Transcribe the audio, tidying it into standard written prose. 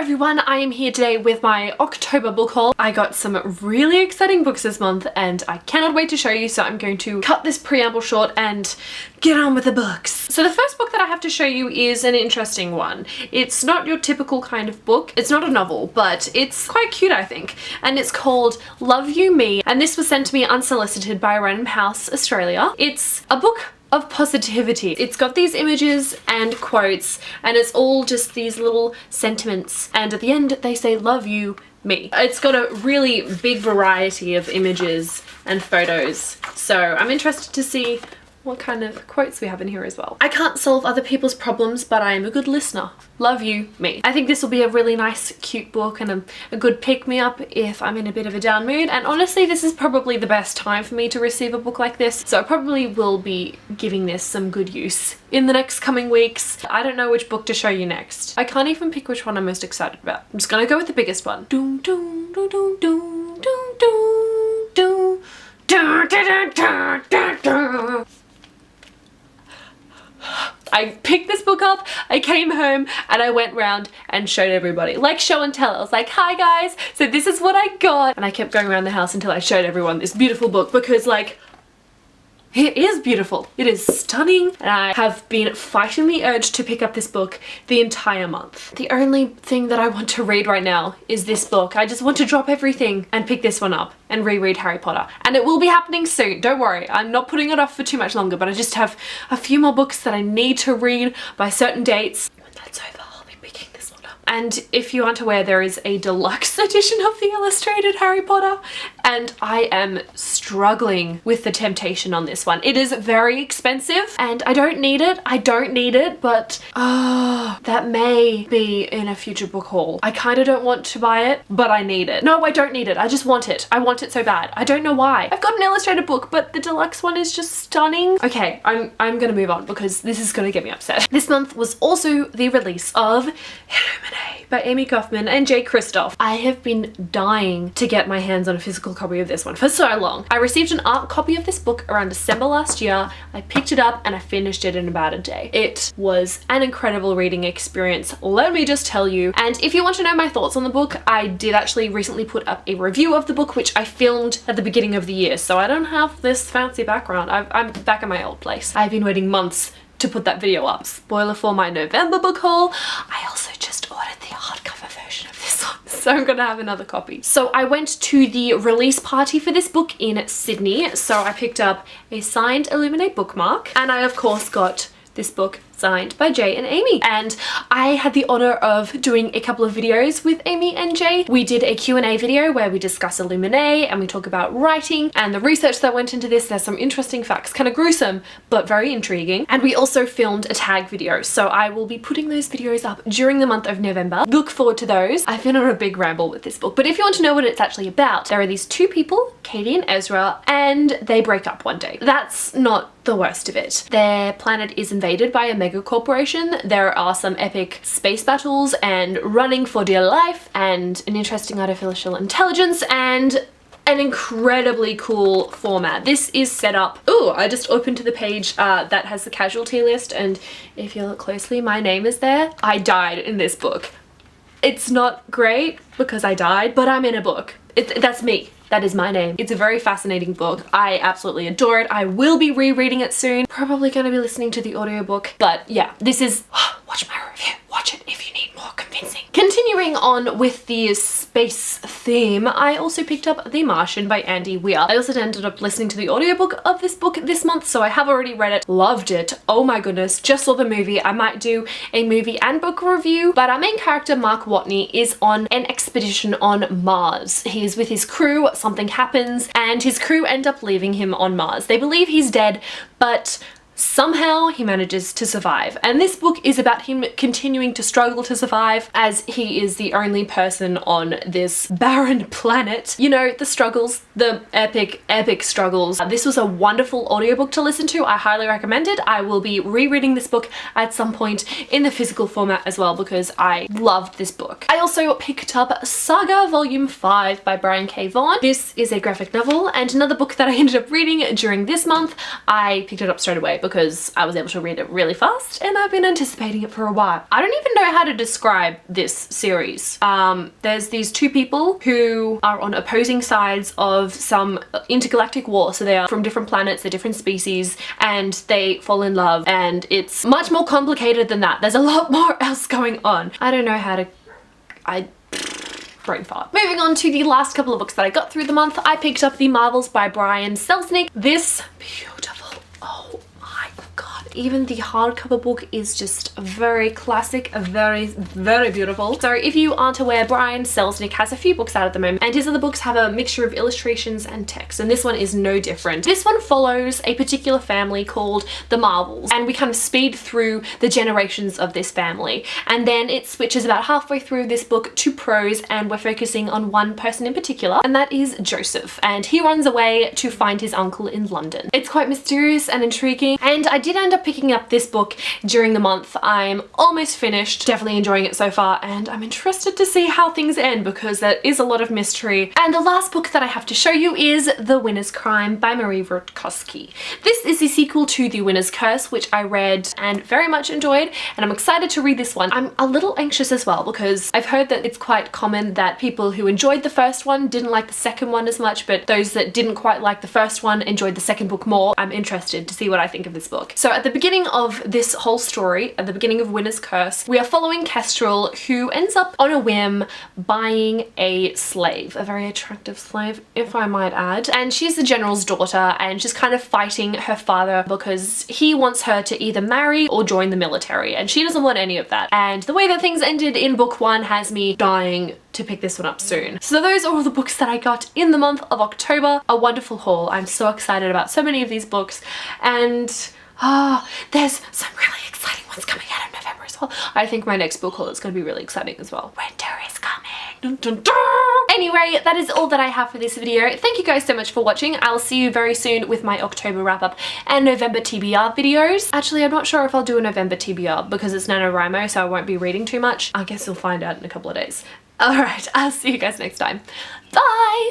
everyone, I am here today with my October book haul. I got some really exciting books this month and I cannot wait to show you, so I'm going to cut this preamble short and get on with the books. So the first book that I have to show you is an interesting one. It's not your typical kind of book. It's not a novel, but it's quite cute, I think. And it's called Love You Me, and this was sent to me unsolicited by Random House Australia. It's a book of positivity. It's got these images and quotes, and it's all just these little sentiments, and at the end they say love you me. It's got a really big variety of images and photos, so I'm interested to see what kind of quotes we have in here as well. I can't solve other people's problems, but I am a good listener. Love you, me. I think this will be a really nice, cute book and a good pick-me-up if I'm in a bit of a down mood. And honestly, this is probably the best time for me to receive a book like this, so I probably will be giving this some good use in the next coming weeks. I don't know which book to show you next. I can't even pick which one I'm most excited about. I'm just gonna go with the biggest one. Doom, doom, doom, doom, doom, doom, doom, doom, doom, doom, doom, doom, doom. I picked this book up, I came home, and I went round and showed everybody. Like show and tell. I was like, hi guys, so this is what I got. And I kept going around the house until I showed everyone this beautiful book because, like, it is beautiful. It is stunning, and I have been fighting the urge to pick up this book the entire month. The only thing that I want to read right now is this book. I just want to drop everything and pick this one up and reread Harry Potter. And it will be happening soon, don't worry. I'm not putting it off for too much longer, but I just have a few more books that I need to read by certain dates. When that's over, I'll be picking this one up. And if you aren't aware, there is a deluxe edition of the illustrated Harry Potter, and I am struggling with the temptation on this one. It is very expensive and I don't need it. I don't need it, but that may be in a future book haul. I kind of don't want to buy it, but I need it. No, I don't need it. I just want it. I want it so bad. I don't know why. I've got an illustrated book, but the deluxe one is just stunning. Okay, I'm gonna move on because this is gonna get me upset. This month was also the release of Illuminate by Amy Kaufman and Jay Kristoff. I have been dying to get my hands on a physical copy of this one for so long. I received an art copy of this book around December last year. I picked it up and I finished it in about a day. It was an incredible reading experience, let me just tell you. And if you want to know my thoughts on the book, I did actually recently put up a review of the book, which I filmed at the beginning of the year, so I don't have this fancy background. I'm back at my old place. I've been waiting months to put that video up. Spoiler for my November book haul, I also just ordered the hardcover version of this one, so I'm gonna have another copy. So I went to the release party for this book in Sydney, so I picked up a signed Illuminate bookmark, and I of course got this book signed by Jay and Amy. And I had the honor of doing a couple of videos with Amy and Jay. We did a Q&A video where we discuss Illuminate and we talk about writing and the research that went into this. There's some interesting facts, kind of gruesome, but very intriguing. And we also filmed a tag video, so I will be putting those videos up during the month of November. Look forward to those. I've been on a big ramble with this book, but if you want to know what it's actually about, there are these two people, Katie and Ezra, and they break up one day. That's not the worst of it. Their planet is invaded by a mega corporation. There are some epic space battles and running for dear life and an interesting artificial intelligence and an incredibly cool format. This is set up, oh, I just opened to the page that has the casualty list, and if you look closely, my name is there. I died in this book. It's not great because I died, but I'm in a book. That's me. That is my name. It's a very fascinating book. I absolutely adore it. I will be rereading it soon. Probably gonna be listening to the audiobook. But yeah, this is, watch my review. Watch it if you need more convincing. Continuing on with the space theme, I also picked up The Martian by Andy Weir. I also ended up listening to the audiobook of this book this month, so I have already read it. Loved it. Oh my goodness. Just saw the movie. I might do a movie and book review, but our main character, Mark Watney, is on an expedition on Mars. He's with his crew, something happens, and his crew end up leaving him on Mars. They believe he's dead, but somehow he manages to survive, and this book is about him continuing to struggle to survive as he is the only person on this barren planet. You know, the struggles, the epic struggles. This was a wonderful audiobook to listen to. I highly recommend it. I will be rereading this book at some point in the physical format as well because I loved this book. I also picked up Saga Volume 5 by Brian K. Vaughan. This is a graphic novel and another book that I ended up reading during this month. I picked it up straight away because I was able to read it really fast and I've been anticipating it for a while. I don't even know how to describe this series. There's these two people who are on opposing sides of some intergalactic war. So they are from different planets, they're different species, and they fall in love, and it's much more complicated than that. There's a lot more else going on. I don't know how to... brain fart. Moving on to the last couple of books that I got through the month, I picked up The Marvels by Brian Selznick. This beautiful, oh my god, even the hardcover book is just very classic, very, very beautiful. So if you aren't aware, Brian Selznick has a few books out at the moment, and his other books have a mixture of illustrations and text, and this one is no different. This one follows a particular family called the Marvels, and we kind of speed through the generations of this family, and then it switches about halfway through this book to prose, and we're focusing on one person in particular, and that is Joseph, and he runs away to find his uncle in London. It's quite mysterious and intriguing, and I did end up picking up this book during the month. I'm almost finished, definitely enjoying it so far, and I'm interested to see how things end because there is a lot of mystery. And the last book that I have to show you is The Winner's Crime by Marie Rutkowski. This is the sequel to The Winner's Curse, which I read and very much enjoyed, and I'm excited to read this one. I'm a little anxious as well because I've heard that it's quite common that people who enjoyed the first one didn't like the second one as much, but those that didn't quite like the first one enjoyed the second book more. I'm interested to see what I think of this book. So at the beginning of this whole story, at the beginning of Winner's Curse, we are following Kestrel, who ends up on a whim buying a slave, a very attractive slave, if I might add. And she's the general's daughter, and she's kind of fighting her father because he wants her to either marry or join the military, and she doesn't want any of that. And the way that things ended in book one has me dying to pick this one up soon. So those are all the books that I got in the month of October. A wonderful haul. I'm so excited about so many of these books, and there's some really exciting ones coming out in November as well. I think my next book haul is going to be really exciting as well. Winter is coming. Dun, dun, dun. Anyway, that is all that I have for this video. Thank you guys so much for watching. I'll see you very soon with my October wrap up and November TBR videos. Actually, I'm not sure if I'll do a November TBR because it's NaNoWriMo, so I won't be reading too much. I guess you'll find out in a couple of days. Alright, I'll see you guys next time. Bye!